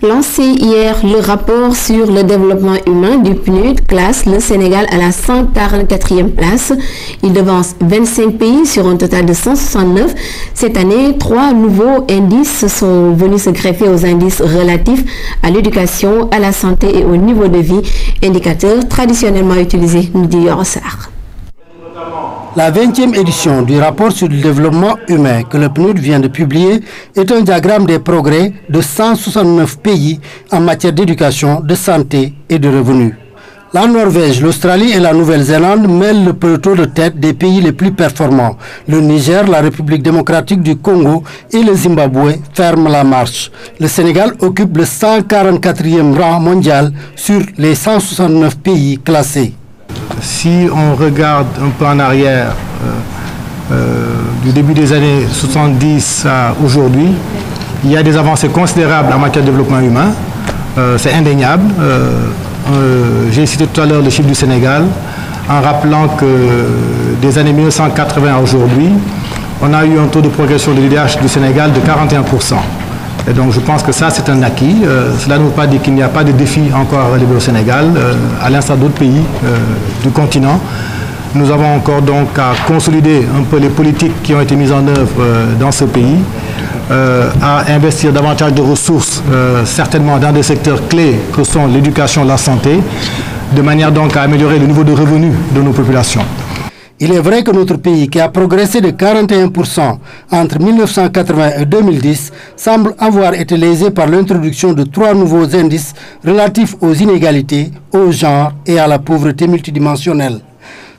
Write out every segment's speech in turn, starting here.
Lancé hier, le rapport sur le développement humain du PNUD classe le Sénégal à la 144e place. Il devance 25 pays sur un total de 169. Cette année, 3 nouveaux indices sont venus se greffer aux indices relatifs à l'éducation, à la santé et au niveau de vie, indicateurs traditionnellement utilisés, nous dit Yorosar. La 20e édition du rapport sur le développement humain que le PNUD vient de publier est un diagramme des progrès de 169 pays en matière d'éducation, de santé et de revenus. La Norvège, l'Australie et la Nouvelle-Zélande mêlent le peloton de tête des pays les plus performants. Le Niger, la République démocratique du Congo et le Zimbabwe ferment la marche. Le Sénégal occupe le 144e rang mondial sur les 169 pays classés. Si on regarde un peu en arrière, du début des années 70 à aujourd'hui, il y a des avancées considérables en matière de développement humain. C'est indéniable. J'ai cité tout à l'heure le chiffre du Sénégal, en rappelant que des années 1980 à aujourd'hui, on a eu un taux de progression de l'IDH du Sénégal de 41%. Et donc je pense que ça c'est un acquis. Cela ne veut pas dire qu'il n'y a pas de défis encore à relever au Sénégal, à l'instar d'autres pays du continent. Nous avons encore donc à consolider un peu les politiques qui ont été mises en œuvre dans ce pays, à investir davantage de ressources, certainement dans des secteurs clés que sont l'éducation et la santé, de manière donc à améliorer le niveau de revenus de nos populations. Il est vrai que notre pays, qui a progressé de 41% entre 1980 et 2010, semble avoir été lésé par l'introduction de 3 nouveaux indices relatifs aux inégalités, au genre et à la pauvreté multidimensionnelle.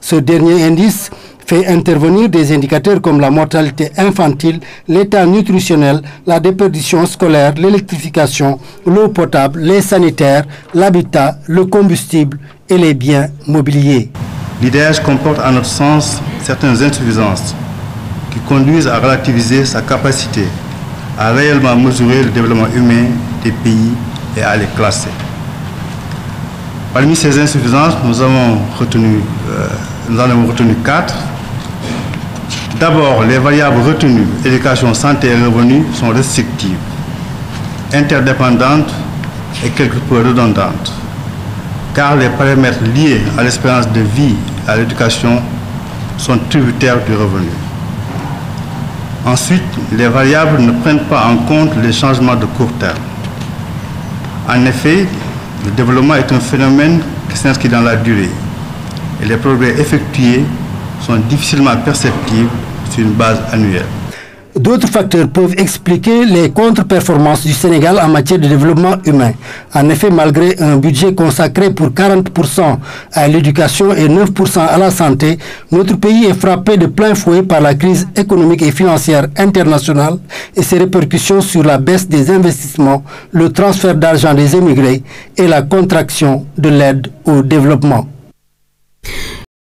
Ce dernier indice fait intervenir des indicateurs comme la mortalité infantile, l'état nutritionnel, la déperdition scolaire, l'électrification, l'eau potable, les sanitaires, l'habitat, le combustible et les biens mobiliers. L'IDH comporte à notre sens certaines insuffisances qui conduisent à relativiser sa capacité à réellement mesurer le développement humain des pays et à les classer. Parmi ces insuffisances, nous en avons retenu 4. D'abord, les variables retenues, éducation, santé et revenus, sont restrictives, interdépendantes et quelque peu redondantes, car les paramètres liés à l'espérance de vie et à l'éducation sont tributaires du revenu. Ensuite, les variables ne prennent pas en compte les changements de court terme. En effet, le développement est un phénomène qui s'inscrit dans la durée et les progrès effectués sont difficilement perceptibles sur une base annuelle. D'autres facteurs peuvent expliquer les contre-performances du Sénégal en matière de développement humain. En effet, malgré un budget consacré pour 40% à l'éducation et 9% à la santé, notre pays est frappé de plein fouet par la crise économique et financière internationale et ses répercussions sur la baisse des investissements, le transfert d'argent des émigrés et la contraction de l'aide au développement.